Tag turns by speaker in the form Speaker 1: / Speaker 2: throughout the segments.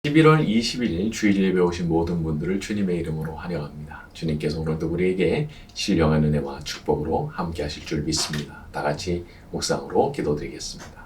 Speaker 1: 11월 20일 주일 예배 오신 모든 분들을 주님의 이름으로 환영합니다. 주님께서 오늘도 우리에게 신령한 은혜와 축복으로 함께 하실 줄 믿습니다. 다 같이 묵상으로 기도드리겠습니다.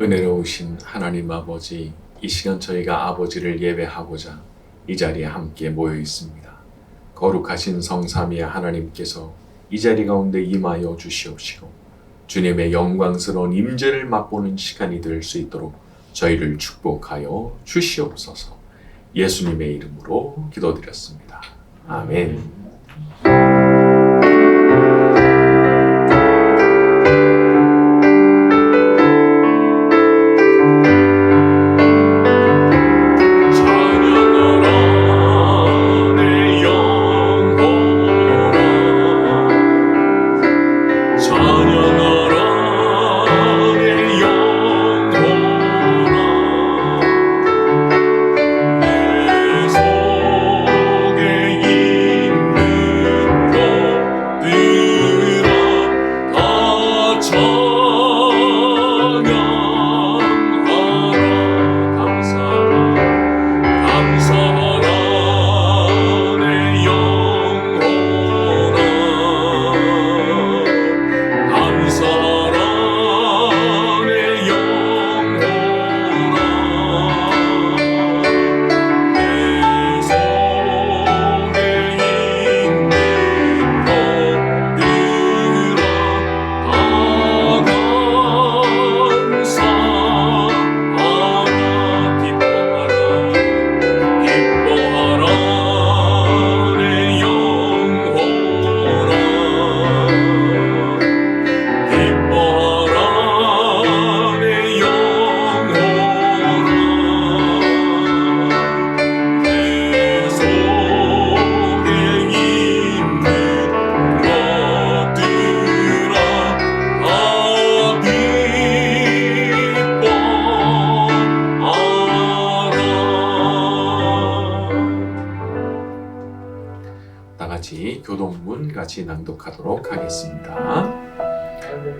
Speaker 1: 은혜로우신 하나님 아버지, 이 시간 저희가 아버지를 예배하고자 이 자리에 함께 모여 있습니다. 거룩하신 성삼위의 하나님께서 이 자리 가운데 임하여 주시옵시고 주님의 영광스러운 임재를 맛보는 시간이 될 수 있도록 저희를 축복하여 주시옵소서. 예수님의 이름으로 기도드렸습니다. 아멘. 교동문 같이 낭독하도록 하겠습니다.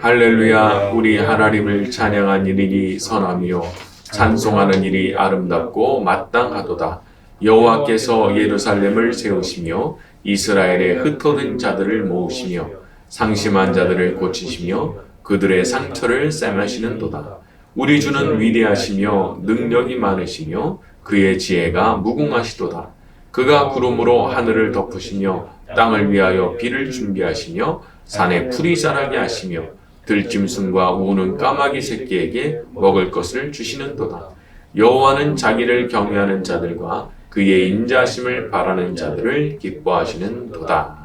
Speaker 1: 할렐루야. 우리 하나님을 찬양한 일이 선하며 찬송하는 일이 아름답고 마땅하도다. 여호와께서 예루살렘을 세우시며 이스라엘에 흩어진 자들을 모으시며 상심한 자들을 고치시며 그들의 상처를 싸매시는도다. 우리 주는 위대하시며 능력이 많으시며 그의 지혜가 무궁하시도다. 그가 구름으로 하늘을 덮으시며 땅을 위하여 비를 준비하시며 산에 풀이 자라게 하시며 들짐승과 우는 까마귀 새끼에게 먹을 것을 주시는도다. 여호와는 자기를 경외하는 자들과 그의 인자하심을 바라는 자들을 기뻐하시는도다.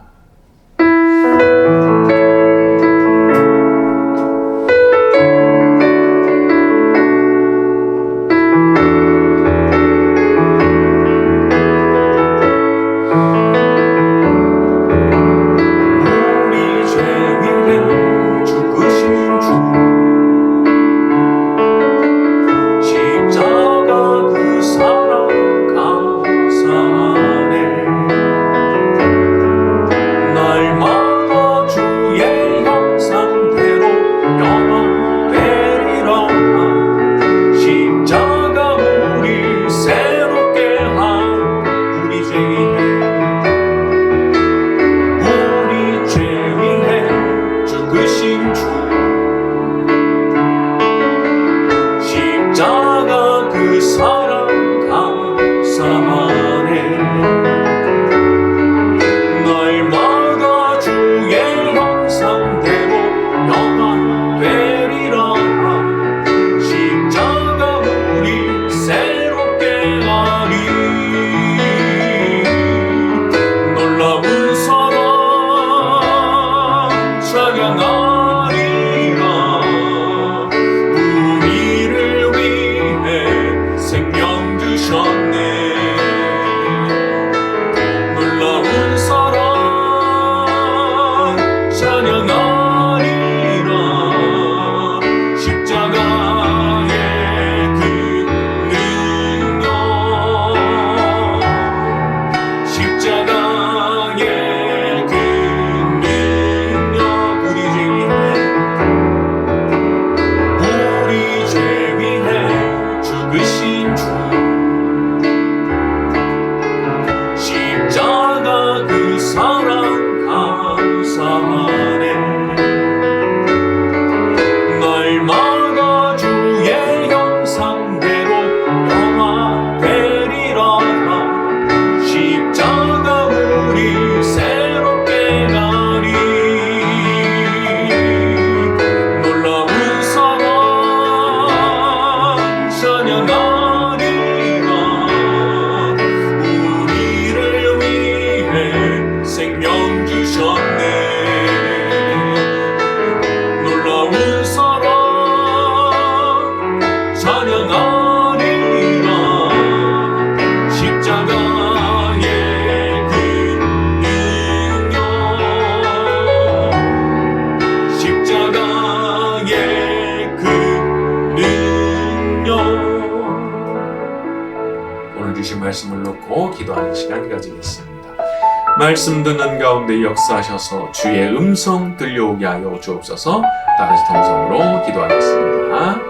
Speaker 2: 찬양하리라
Speaker 1: 말씀 듣는 가운데 역사하셔서 주의 음성 들려오게 하여 주옵소서. 다 같이 통성으로 기도하겠습니다.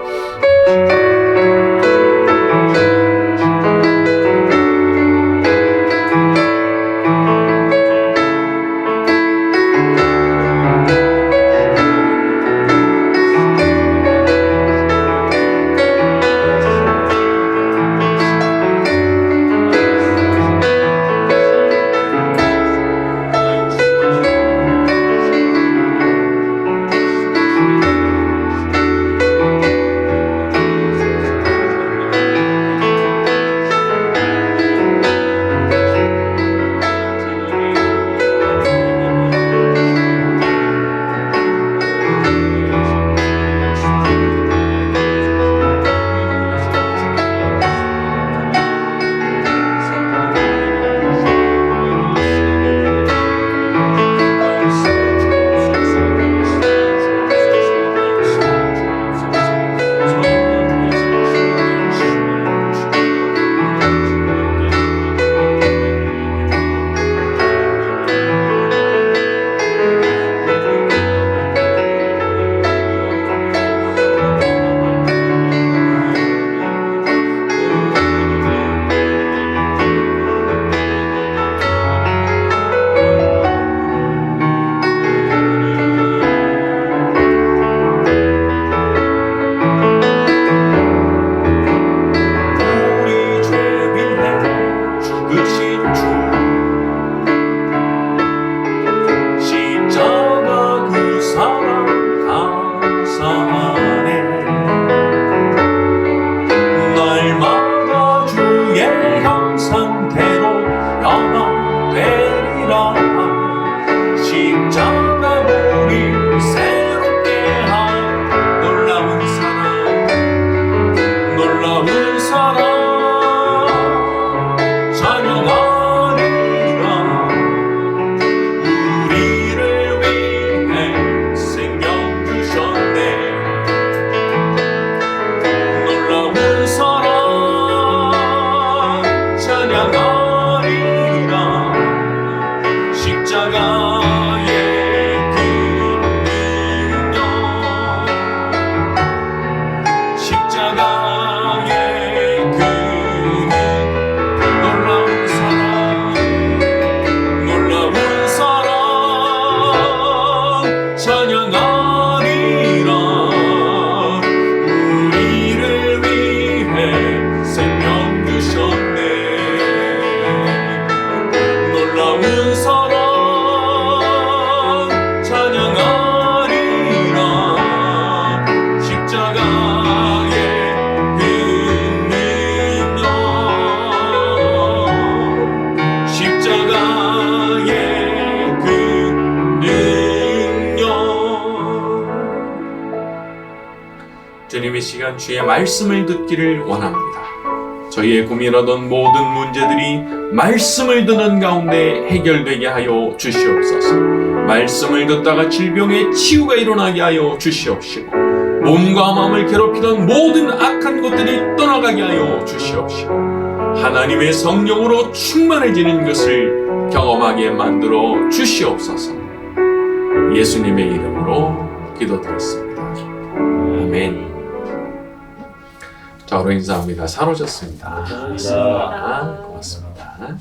Speaker 1: 주님 이 시간 주의 말씀을 듣기를 원합니다. 저희의 고민하던 모든 문제들이 말씀을 듣는 가운데 해결되게 하여 주시옵소서. 말씀을 듣다가 질병의 치유가 일어나게 하여 주시옵시고, 몸과 마음을 괴롭히던 모든 악한 것들이 떠나가게 하여 주시옵시고, 하나님의 성령으로 충만해지는 것을 경험하게 만들어 주시옵소서. 예수님의 이름으로 기도드렸습니다. 아멘. 저로 인사합니다. 사로졌습니다. 고맙습니다.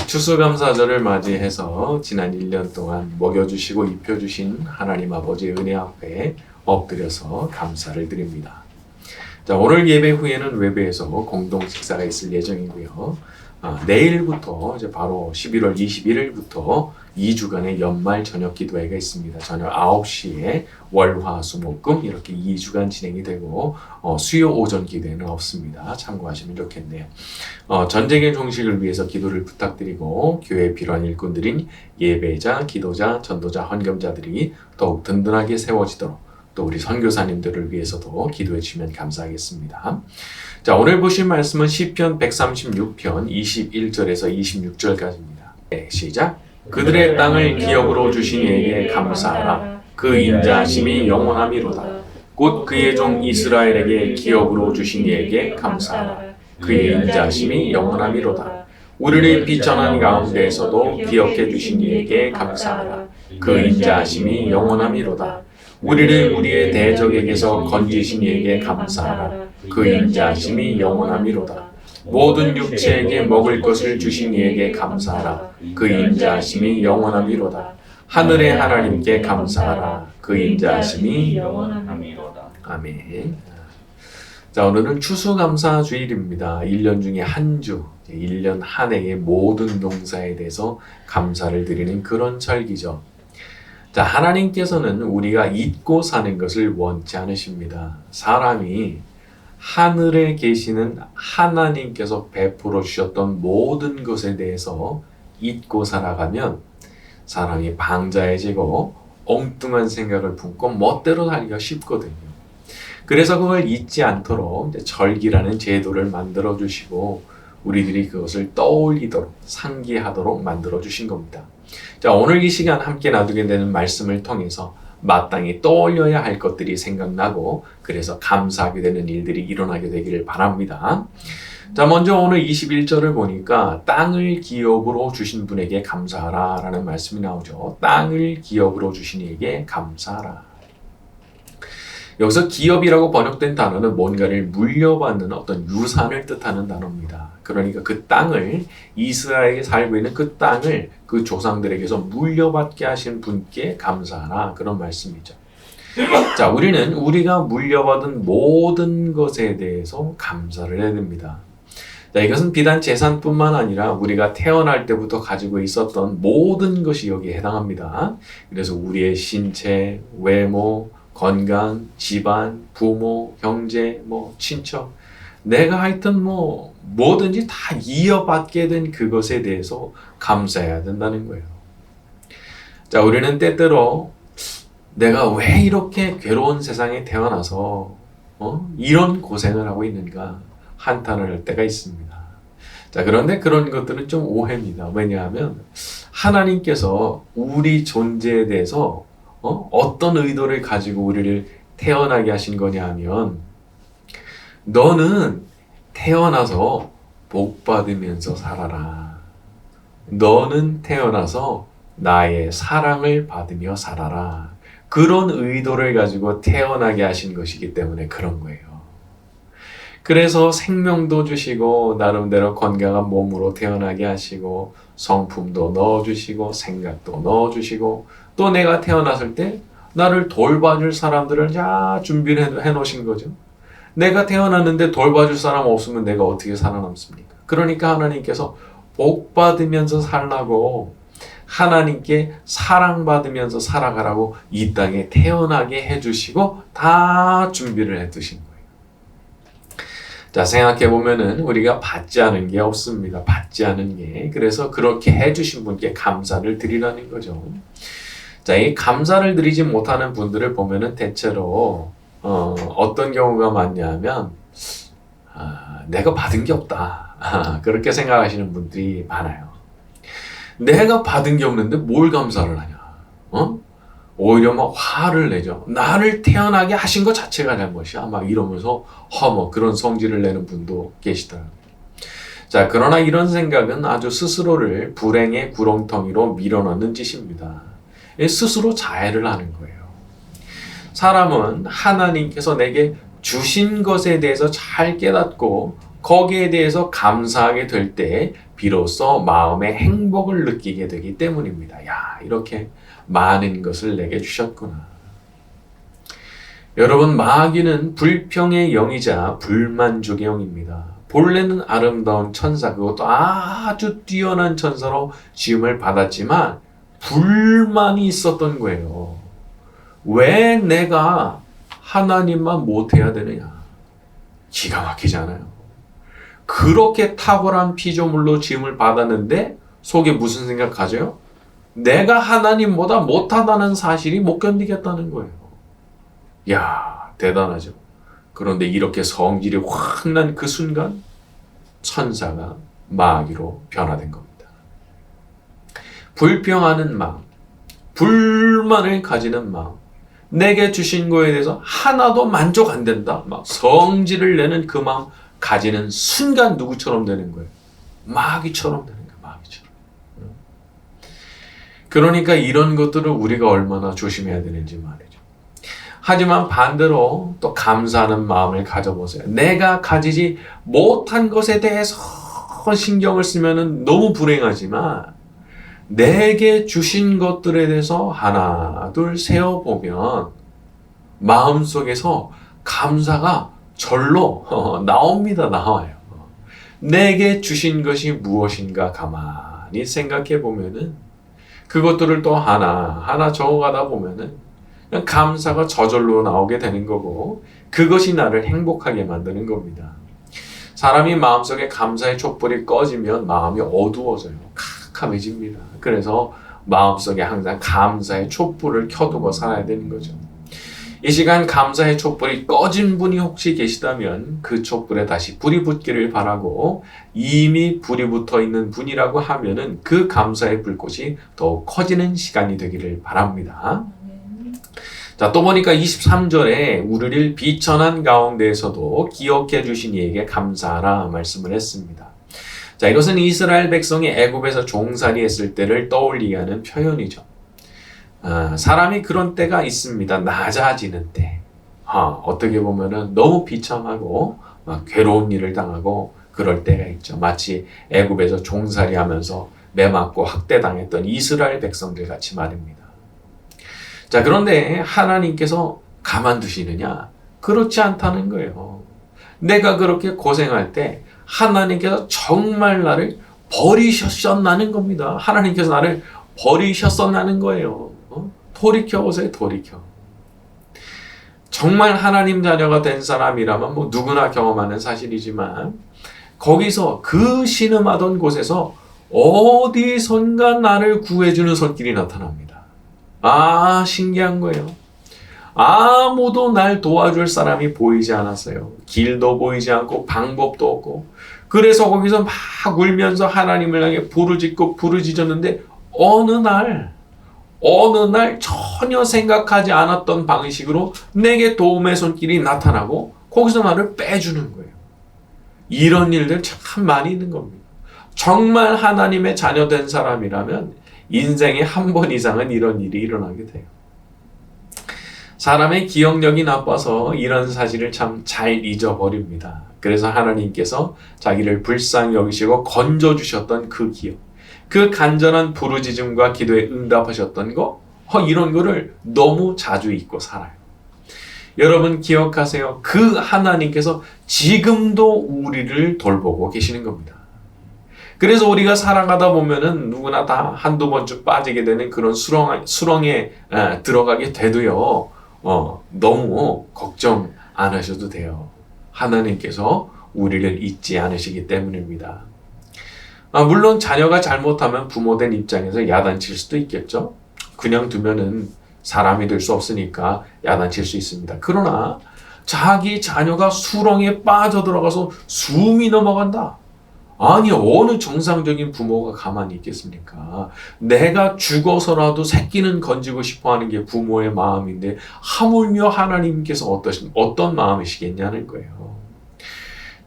Speaker 1: 추수감사절을 맞이해서 지난 1년 동안 먹여주시고 입혀주신 하나님 아버지의 은혜 앞에 엎드려서 감사를 드립니다. 자, 오늘 예배 후에는 외부에서 공동 식사가 있을 예정이고요. 내일부터 이제 바로 11월 21일부터 2주간의 연말 저녁 기도회가 있습니다. 저녁 9시에 월화수목금 이렇게 2주간 진행이 되고 수요 오전 기도회는 없습니다. 참고하시면 좋겠네요. 전쟁의 종식을 위해서 기도를 부탁드리고 교회 필요한 일꾼들인 예배자, 기도자, 전도자, 헌금자들이 더욱 든든하게 세워지도록 또 우리 선교사님들을 위해서도 기도해 주시면 감사하겠습니다. 자, 오늘 보실 말씀은 시편 136편 21절에서 26절까지입니다. 네, 시작. 그들의 땅을 기업으로 주신 이에게 감사하라. 그 인자하심이 영원함이로다. 곧 그의 종 이스라엘에게 기업으로 주신 이에게 감사하라. 그의 인자하심이 영원함이로다. 우리를 비천한 가운데에서도 기억해 주신 이에게 감사하라. 그 인자하심이 영원함이로다. 우리를 우리의 대적에게서 건지신 이에게 감사하라. 그 인자하심이 영원함이로다. 모든 육체에게 먹을 것을 주신 이에게 감사하라. 그 인자하심이 영원함이로다. 하늘의 하나님께 감사하라. 그 인자하심이 영원함이로다. 아멘. 자, 오늘은 추수감사주일입니다. 1년 중에 한 주, 1년 한 해의 모든 동사에 대해서 감사를 드리는 그런 절기죠. 자, 하나님께서는 우리가 잊고 사는 것을 원치 않으십니다. 사람이 하늘에 계시는 하나님께서 베풀어 주셨던 모든 것에 대해서 잊고 살아가면 사람이 방자해지고 엉뚱한 생각을 품고 멋대로 살기가 쉽거든요. 그래서 그걸 잊지 않도록 절기라는 제도를 만들어 주시고 우리들이 그것을 떠올리도록 상기하도록 만들어 주신 겁니다. 자, 오늘 이 시간 함께 나누게 되는 말씀을 통해서 마땅히 떠올려야 할 것들이 생각나고 그래서 감사하게 되는 일들이 일어나게 되기를 바랍니다. 자, 먼저 오늘 21절을 보니까 땅을 기업으로 주신 분에게 감사하라 라는 말씀이 나오죠. 땅을 기업으로 주신 이에게 감사하라. 여기서 기업이라고 번역된 단어는 뭔가를 물려받는 어떤 유산을 뜻하는 단어입니다. 그러니까 그 땅을, 이스라엘에 살고 있는 그 땅을 그 조상들에게서 물려받게 하신 분께 감사하라, 그런 말씀이죠. 자, 우리는 우리가 물려받은 모든 것에 대해서 감사를 해야 됩니다. 자, 이것은 비단 재산뿐만 아니라 우리가 태어날 때부터 가지고 있었던 모든 것이 여기에 해당합니다. 그래서 우리의 신체, 외모, 건강, 집안, 부모, 형제, 친척, 내가 하여튼 뭐든지 다 이어받게 된 그것에 대해서 감사해야 된다는 거예요. 자, 우리는 때때로 내가 왜 이렇게 괴로운 세상에 태어나서 이런 고생을 하고 있는가 한탄을 할 때가 있습니다. 자, 그런데 그런 것들은 좀 오해입니다. 왜냐하면 하나님께서 우리 존재에 대해서 어떤 의도를 가지고 우리를 태어나게 하신 거냐 하면 너는 태어나서 복 받으면서 살아라. 너는 태어나서 나의 사랑을 받으며 살아라. 그런 의도를 가지고 태어나게 하신 것이기 때문에 그런 거예요. 그래서 생명도 주시고 나름대로 건강한 몸으로 태어나게 하시고 성품도 넣어주시고 생각도 넣어주시고 또 내가 태어났을 때 나를 돌봐줄 사람들을 다 준비를 해놓으신 거죠. 내가 태어났는데 돌봐줄 사람 없으면 내가 어떻게 살아남습니까? 그러니까 하나님께서 복 받으면서 살라고 하나님께 사랑받으면서 살아가라고 이 땅에 태어나게 해주시고 다 준비를 해두신 거예요. 자, 생각해보면은 우리가 받지 않은 게 없습니다. 받지 않은 게. 그래서 그렇게 해주신 분께 감사를 드리라는 거죠. 자, 이 감사를 드리지 못하는 분들을 보면은 대체로 어떤 경우가 많냐면 내가 받은 게 없다. 그렇게 생각하시는 분들이 많아요. 내가 받은 게 없는데 뭘 감사를 하냐? 오히려 막 화를 내죠. 나를 태어나게 하신 것 자체가 잘못이야. 막 이러면서 그런 성질을 내는 분도 계시더라고요. 자, 그러나 이런 생각은 아주 스스로를 불행의 구렁텅이로 밀어넣는 짓입니다. 스스로 자해를 하는 거예요. 사람은 하나님께서 내게 주신 것에 대해서 잘 깨닫고 거기에 대해서 감사하게 될 때 비로소 마음의 행복을 느끼게 되기 때문입니다. 야, 이렇게 많은 것을 내게 주셨구나. 여러분, 마귀는 불평의 영이자 불만족의 영입니다. 본래는 아름다운 천사, 그것도 아주 뛰어난 천사로 지음을 받았지만 불만이 있었던 거예요. 왜 내가 하나님만 못해야 되느냐? 기가 막히잖아요. 그렇게 탁월한 피조물로 지음을 받았는데 속에 무슨 생각하죠? 내가 하나님보다 못하다는 사실이 못 견디겠다는 거예요. 야, 대단하죠. 그런데 이렇게 성질이 확 난 그 순간 천사가 마귀로 변화된 겁니다. 불평하는 마음, 불만을 가지는 마음, 내게 주신 거에 대해서 하나도 만족 안 된다. 막 성질을 내는 그 마음 가지는 순간 누구처럼 되는 거예요? 마귀처럼 되는 거예요. 마귀처럼. 그러니까 이런 것들을 우리가 얼마나 조심해야 되는지 말이죠. 하지만 반대로 또 감사하는 마음을 가져보세요. 내가 가지지 못한 것에 대해서 신경을 쓰면 너무 불행하지만 내게 주신 것들에 대해서 하나, 둘 세어보면 마음속에서 감사가 절로 나옵니다. 나와요. 내게 주신 것이 무엇인가 가만히 생각해 보면은 그것들을 또 하나하나 적어가다 보면은 그냥 감사가 저절로 나오게 되는 거고 그것이 나를 행복하게 만드는 겁니다. 사람이 마음속에 감사의 촛불이 꺼지면 마음이 어두워져요. 캄캄해집니다. 그래서 마음속에 항상 감사의 촛불을 켜두고 살아야 되는 거죠. 이 시간 감사의 촛불이 꺼진 분이 혹시 계시다면 그 촛불에 다시 불이 붙기를 바라고 이미 불이 붙어 있는 분이라고 하면은 그 감사의 불꽃이 더욱 커지는 시간이 되기를 바랍니다. 자, 또 보니까 23절에 우리를 비천한 가운데에서도 기억해 주신 이에게 감사하라 말씀을 했습니다. 자, 이것은 이스라엘 백성이 애굽에서 종살이 했을 때를 떠올리게 하는 표현이죠. 사람이 그런 때가 있습니다. 낮아지는 때. 어떻게 보면은 너무 비참하고 막 괴로운 일을 당하고 그럴 때가 있죠. 마치 애굽에서 종살이 하면서 매맞고 학대당했던 이스라엘 백성들 같이 말입니다. 자, 그런데 하나님께서 가만두시느냐? 그렇지 않다는 거예요. 내가 그렇게 고생할 때 하나님께서 정말 나를 버리셨었나는 겁니다. 하나님께서 나를 버리셨었나는 거예요. 돌이켜보세요. 돌이켜. 정말 하나님 자녀가 된 사람이라면 뭐 누구나 경험하는 사실이지만 거기서 그 신음하던 곳에서 어디선가 나를 구해주는 손길이 나타납니다. 신기한 거예요. 아무도 날 도와줄 사람이 보이지 않았어요. 길도 보이지 않고 방법도 없고 그래서 거기서 막 울면서 하나님을 향해 부르짖고 부르짖었는데 어느 날 전혀 생각하지 않았던 방식으로 내게 도움의 손길이 나타나고 거기서 나를 빼주는 거예요. 이런 일들 참 많이 있는 겁니다. 정말 하나님의 자녀된 사람이라면 인생에 한 번 이상은 이런 일이 일어나게 돼요. 사람의 기억력이 나빠서 이런 사실을 참 잘 잊어버립니다. 그래서 하나님께서 자기를 불쌍히 여기시고 건져주셨던 그 기억, 그 간절한 부르짖음과 기도에 응답하셨던 거, 이런 거를 너무 자주 잊고 살아요. 여러분 기억하세요. 그 하나님께서 지금도 우리를 돌보고 계시는 겁니다. 그래서 우리가 살아가다 보면은 누구나 다 한두 번쯤 빠지게 되는 그런 수렁에 들어가게 돼도요. 너무 걱정 안 하셔도 돼요. 하나님께서 우리를 잊지 않으시기 때문입니다. 물론 자녀가 잘못하면 부모된 입장에서 야단칠 수도 있겠죠. 그냥 두면은 사람이 될 수 없으니까 야단칠 수 있습니다. 그러나 자기 자녀가 수렁에 빠져들어가서 숨이 넘어간다. 아니 어느 정상적인 부모가 가만히 있겠습니까? 내가 죽어서라도 새끼는 건지고 싶어하는 게 부모의 마음인데 하물며 하나님께서 어떤 마음이시겠냐는 거예요.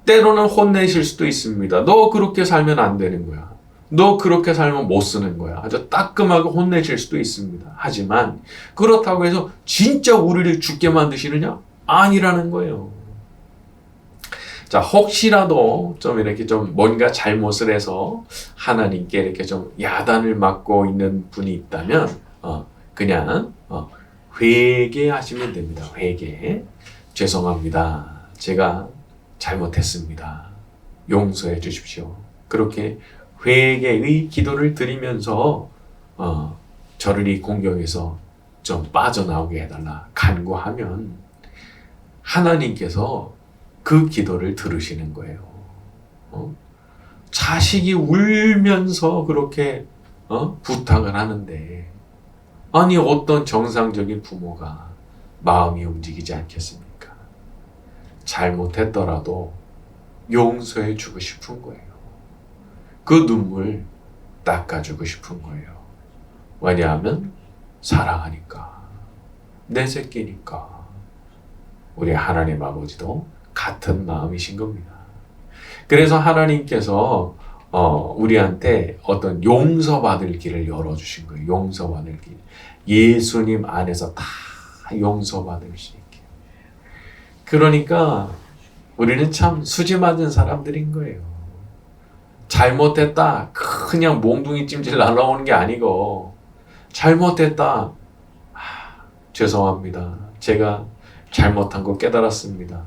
Speaker 1: 때로는 혼내실 수도 있습니다. 너 그렇게 살면 안 되는 거야. 너 그렇게 살면 못 쓰는 거야. 아주 따끔하게 혼내실 수도 있습니다. 하지만 그렇다고 해서 진짜 우리를 죽게 만드시느냐? 아니라는 거예요. 자, 혹시라도 좀 이렇게 좀 뭔가 잘못을 해서 하나님께 이렇게 좀 야단을 맞고 있는 분이 있다면, 그냥, 회개하시면 됩니다. 회개. 죄송합니다. 제가 잘못했습니다. 용서해 주십시오. 그렇게 회개의 기도를 드리면서, 저를 이 공경에서 좀 빠져나오게 해달라 간구하면 하나님께서 그 기도를 들으시는 거예요. 자식이 울면서 그렇게 부탁을 하는데 아니 어떤 정상적인 부모가 마음이 움직이지 않겠습니까? 잘못했더라도 용서해 주고 싶은 거예요. 그 눈물 닦아주고 싶은 거예요. 왜냐하면 사랑하니까, 내 새끼니까. 우리 하나님 아버지도 같은 마음이신 겁니다. 그래서 하나님께서 우리한테 어떤 용서받을 길을 열어주신 거예요. 용서받을 길. 예수님 안에서 다 용서받을 수 있게. 그러니까 우리는 참 수지 맞은 사람들인 거예요. 잘못했다. 그냥 몽둥이 찜질 날라오는 게 아니고 잘못했다. 죄송합니다. 제가 잘못한 거 깨달았습니다.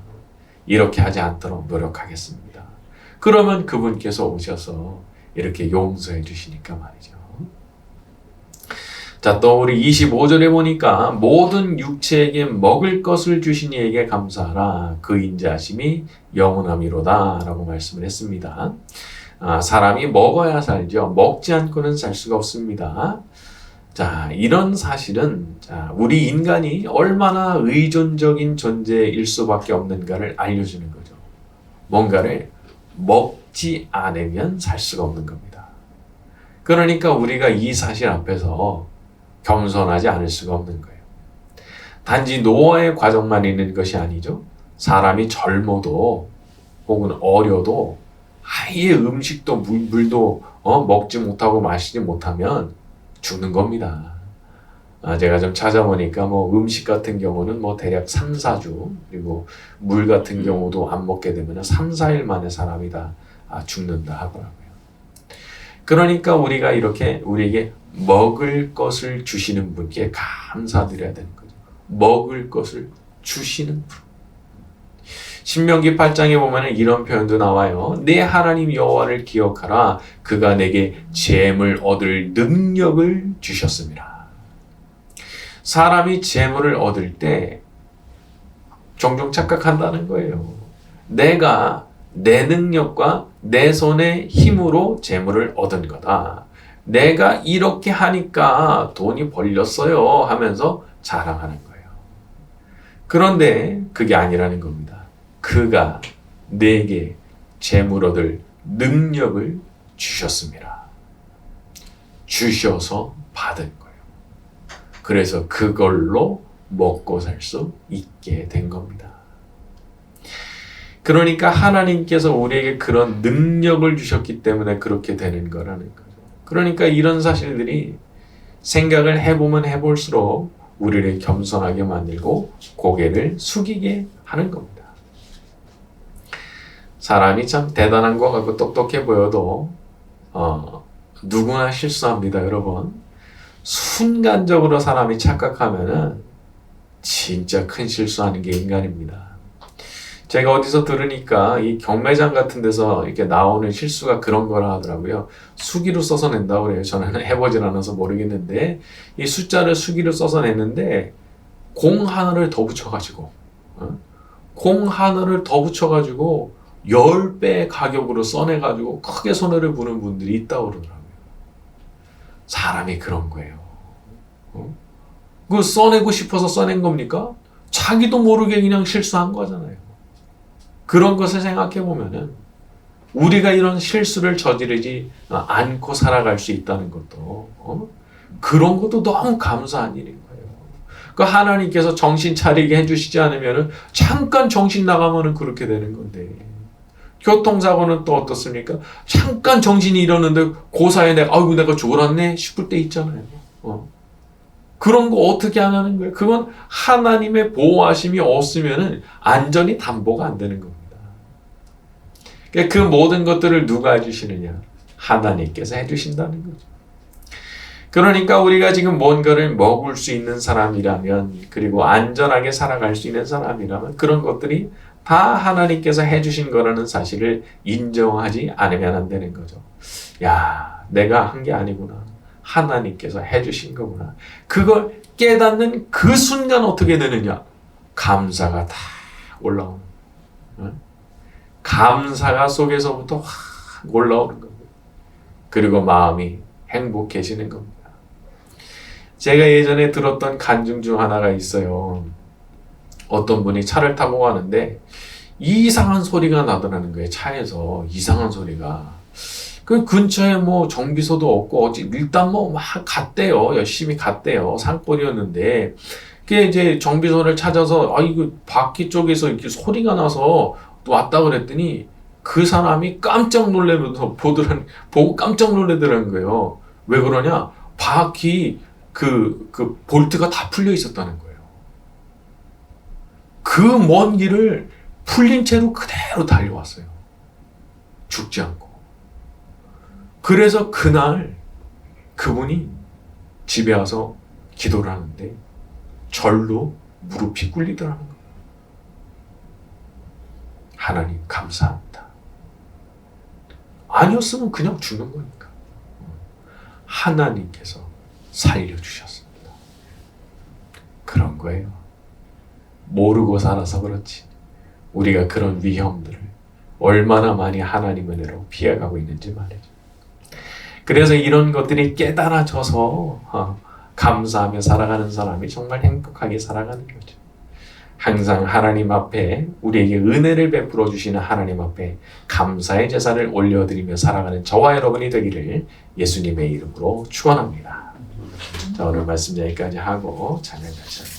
Speaker 1: 이렇게 하지 않도록 노력하겠습니다. 그러면 그분께서 오셔서 이렇게 용서해 주시니까 말이죠. 자, 또 우리 25절에 보니까 모든 육체에게 먹을 것을 주신 이에게 감사하라. 그 인자하심이 영원함이로다 라고 말씀을 했습니다. 사람이 먹어야 살죠. 먹지 않고는 살 수가 없습니다. 자, 이런 사실은 우리 인간이 얼마나 의존적인 존재일 수밖에 없는가를 알려주는 거죠. 뭔가를 먹지 않으면 살 수가 없는 겁니다. 그러니까 우리가 이 사실 앞에서 겸손하지 않을 수가 없는 거예요. 단지 노화의 과정만 있는 것이 아니죠. 사람이 젊어도 혹은 어려도 아예 음식도 물도 먹지 못하고 마시지 못하면 죽는 겁니다. 제가 좀 찾아보니까 음식 같은 경우는 대략 3, 4주 그리고 물 같은 경우도 안 먹게 되면 3, 4일 만에 사람이 다 죽는다 하더라고요. 그러니까 우리가 이렇게 우리에게 먹을 것을 주시는 분께 감사드려야 되는 거죠. 먹을 것을 주시는 분. 신명기 8장에 보면 이런 표현도 나와요. 내 하나님 여호와를 기억하라. 그가 내게 재물 얻을 능력을 주셨습니다. 사람이 재물을 얻을 때 종종 착각한다는 거예요. 내가 내 능력과 내 손의 힘으로 재물을 얻은 거다. 내가 이렇게 하니까 돈이 벌렸어요 하면서 자랑하는 거예요. 그런데 그게 아니라는 겁니다. 그가 내게 재물 얻을 능력을 주셨습니다. 주셔서 받은 거예요. 그래서 그걸로 먹고 살 수 있게 된 겁니다. 그러니까 하나님께서 우리에게 그런 능력을 주셨기 때문에 그렇게 되는 거라는 거죠. 그러니까 이런 사실들이 생각을 해보면 해볼수록 우리를 겸손하게 만들고 고개를 숙이게 하는 겁니다. 사람이 참 대단한 것 같고 똑똑해 보여도 누구나 실수합니다, 여러분. 순간적으로 사람이 착각하면은 진짜 큰 실수하는 게 인간입니다. 제가 어디서 들으니까 이 경매장 같은 데서 이렇게 나오는 실수가 그런 거라 하더라고요. 수기로 써서 낸다고 그래요. 저는 해보진 않아서 모르겠는데 이 숫자를 수기로 써서 냈는데 공 하나를 더 붙여가지고 10배 가격으로 써내가지고 크게 손해를 보는 분들이 있다고 그러더라고요. 사람이 그런 거예요. 그 써내고 싶어서 써낸 겁니까? 자기도 모르게 그냥 실수한 거잖아요. 그런 것을 생각해 보면은 우리가 이런 실수를 저지르지 않고 살아갈 수 있다는 것도 그런 것도 너무 감사한 일인 거예요. 그 하나님께서 정신 차리게 해주시지 않으면은 잠깐 정신 나가면은 그렇게 되는 건데 교통사고는 또 어떻습니까? 잠깐 정신이 잃었는데 그 사이에 내가 졸았네 싶을 때 있잖아요. 그런 거 어떻게 안 하는 거예요? 그건 하나님의 보호하심이 없으면은 안전이 담보가 안 되는 겁니다. 그 모든 것들을 누가 해주시느냐? 하나님께서 해주신다는 거죠. 그러니까 우리가 지금 뭔가를 먹을 수 있는 사람이라면 그리고 안전하게 살아갈 수 있는 사람이라면 그런 것들이 다 하나님께서 해주신 거라는 사실을 인정하지 않으면 안 되는 거죠. 야, 내가 한 게 아니구나. 하나님께서 해주신 거구나. 그걸 깨닫는 그 순간 어떻게 되느냐? 감사가 다 올라오는 거예요. 감사가 속에서부터 확 올라오는 겁니다. 그리고 마음이 행복해지는 겁니다. 제가 예전에 들었던 간증 중 하나가 있어요. 어떤 분이 차를 타고 가는데 이상한 소리가 나더라는 거예요. 차에서 이상한 소리가. 그 근처에 정비소도 없고 일단 막 갔대요. 열심히 갔대요. 산골이었는데 그게 이제 정비소를 찾아서 이거 바퀴 쪽에서 이렇게 소리가 나서 또 왔다 그랬더니 그 사람이 깜짝 놀라면서 보고 깜짝 놀라더라는 거예요. 왜 그러냐? 바퀴 그 볼트가 다 풀려 있었다는 거예요. 그 먼 길을 풀린 채로 그대로 달려왔어요. 죽지 않고. 그래서 그날 그분이 집에 와서 기도를 하는데 절로 무릎이 꿇리더라는 거예요. 하나님 감사합니다. 아니었으면 그냥 죽는 거니까. 하나님께서 살려주셨습니다. 그런 거예요. 모르고 살아서 그렇지. 우리가 그런 위험들을 얼마나 많이 하나님 은혜로 피해가고 있는지 말이죠. 그래서 이런 것들이 깨달아져서 감사하며 살아가는 사람이 정말 행복하게 살아가는 거죠. 항상 하나님 앞에 우리에게 은혜를 베풀어 주시는 하나님 앞에 감사의 제사를 올려드리며 살아가는 저와 여러분이 되기를 예수님의 이름으로 축원합니다. 자, 오늘 말씀 여기까지 하고 찬양 다시 합니다.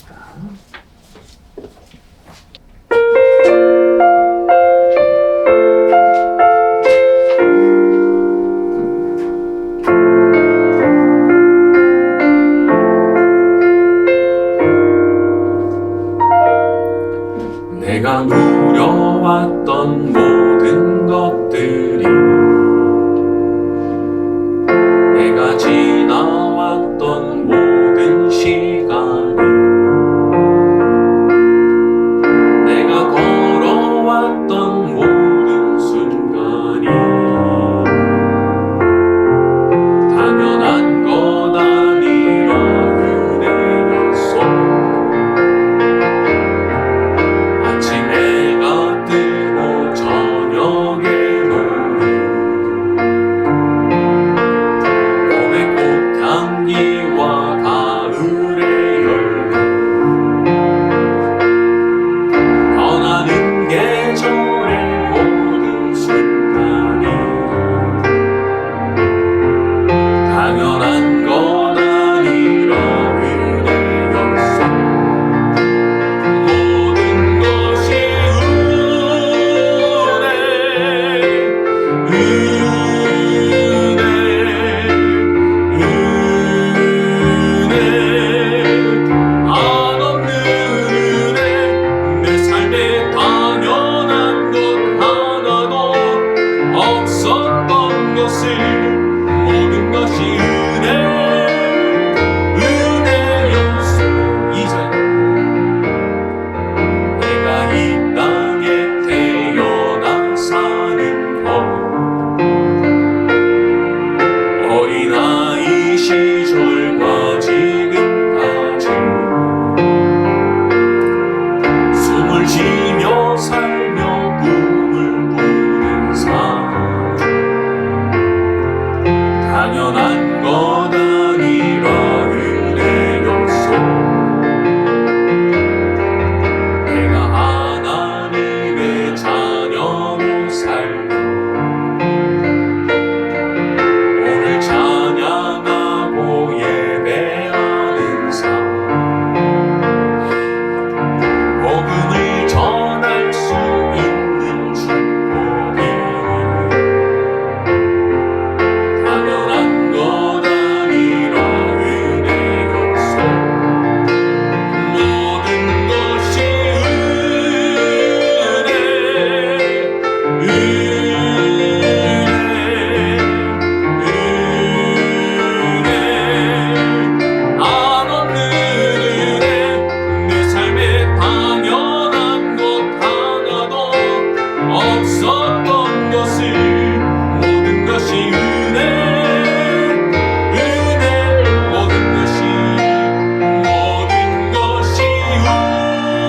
Speaker 1: 내가 누려왔던 모든 것들이 내가 지나왔던 모든 시간이 내가 걸어왔던 모든 순간이 당연한 것 아니라 은혜였소. 아침에가 뜨고 저녁에 노는 봄의 꽃향기와 가을의 열매 변하는 계절의 모든 순간이 당연한 것 아니라 은혜였소. 모든 것이 한없는 은혜. 내 삶에 당연한 것 하나도 없었던 것을 모든 것이 은혜였소. 이제 내가 이 땅에 태어나 사는 것 어린아이 시절과 지금까지 숨을 쉬며 살며 꿈을 꾸는 삶 당연한 것 아니라 은혜였소. 내가 하나님의 자녀로 살며 오늘 찬양하고 예배하는 삶 복음을 전할 수 있는 축복이 당연한 것 아니라 은혜였소. 모든 것이 한없는 은혜. 내 삶에 당연한 것 하나도 없었던 것을 모든 것이 모든 것이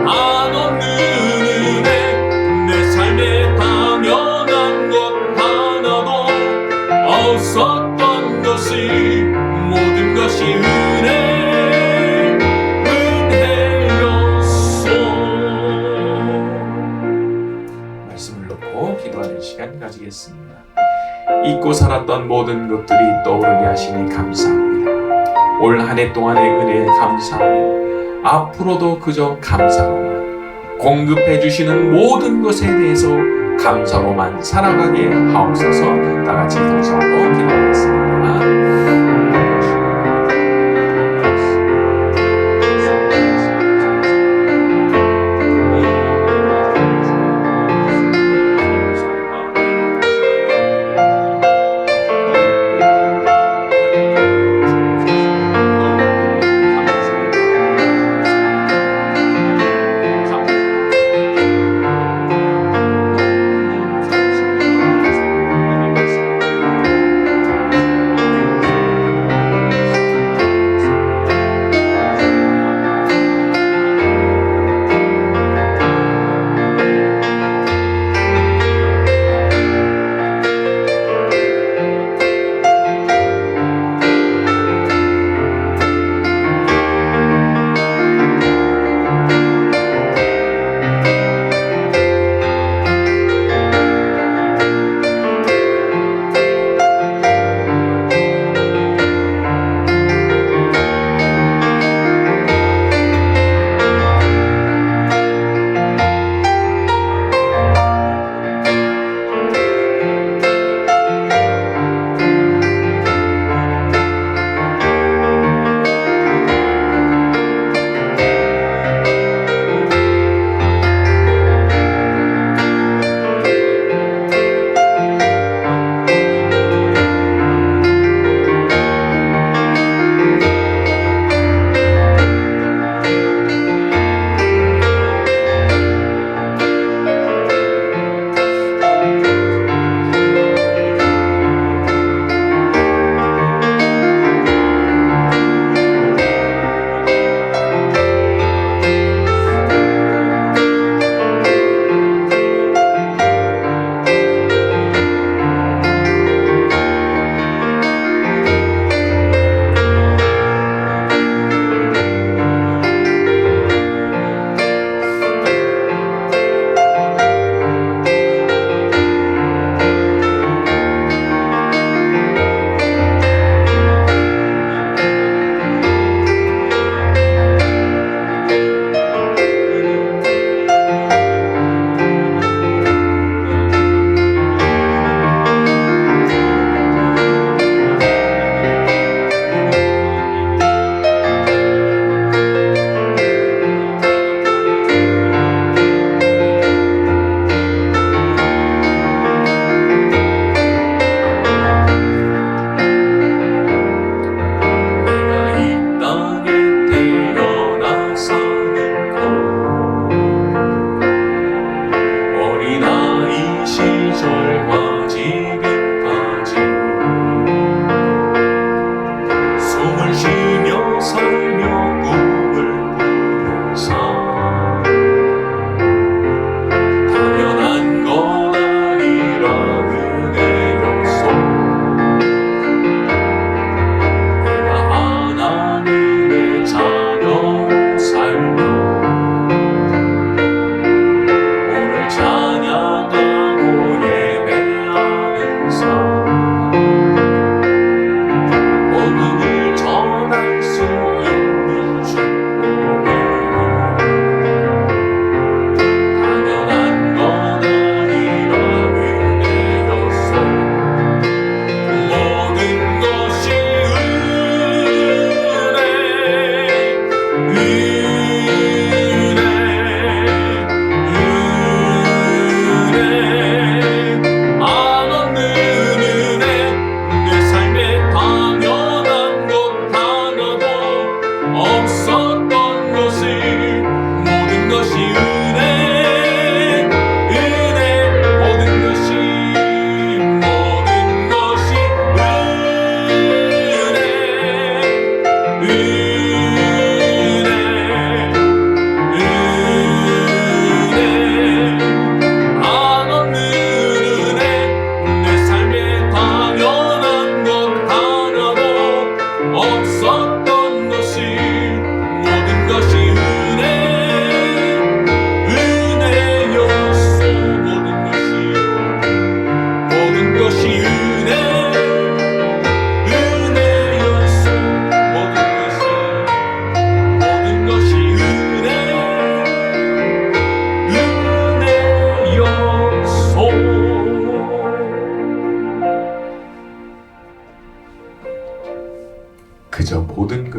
Speaker 1: 한없는 은혜. 내 삶에 당연한 것 하나도 없었던 것을 모든 것이 은혜였소. 말씀을 놓고 기도하는 시간 가지겠습니다. 잊고 살았던 모든 것들이 떠오르게 하시니 감사합니다. 올 한 해 동안의 은혜에 감사하며 앞으로도 그저 감사로만 공급해 주시는 모든 것에 대해서 감사로만 살아가게 하옵소서. 다 같이 동성으로 기도하겠습니다.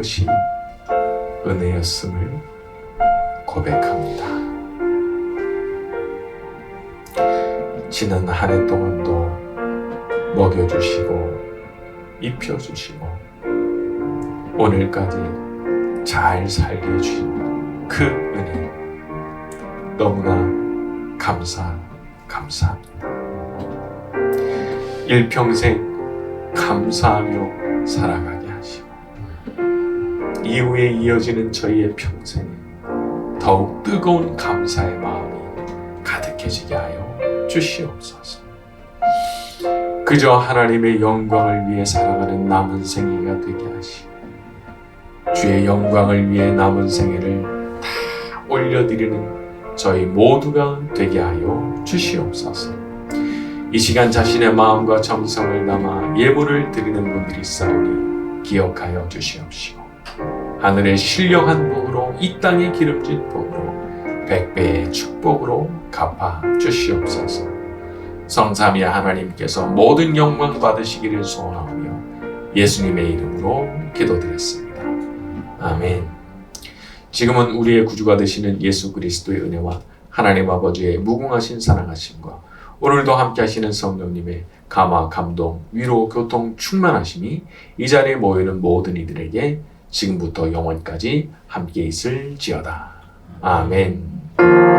Speaker 1: 그것이 은혜였음을 고백합니다. 지난 한 해 동안도 먹여주시고 입혀주시고 오늘까지 잘 살게 해주신 그 은혜 너무나 감사합니다. 일평생 감사하며 살아가게 하시고 이후에 이어지는 저희의 평생에 더욱 뜨거운 감사의 마음이 가득해지게 하여 주시옵소서. 그저 하나님의 영광을 위해 살아가는 남은 생애가 되게 하시고 주의 영광을 위해 남은 생애를 다 올려드리는 저희 모두가 되게 하여 주시옵소서. 이 시간 자신의 마음과 정성을 담아 예물을 드리는 분들이 있사오니 기억하여 주시옵시고 하늘의 신령한 복으로 이 땅의 기름진 복으로 100배의 축복으로 갚아 주시옵소서. 성삼위 하나님께서 모든 영광 받으시기를 소원하며 예수님의 이름으로 기도드렸습니다. 아멘. 지금은 우리의 구주가 되시는 예수 그리스도의 은혜와 하나님 아버지의 무궁하신 사랑하심과 오늘도 함께 하시는 성령님의 감화, 감동, 위로, 교통, 충만하심이 이 자리에 모이는 모든 이들에게 지금부터 영원까지 함께 있을지어다. 아멘.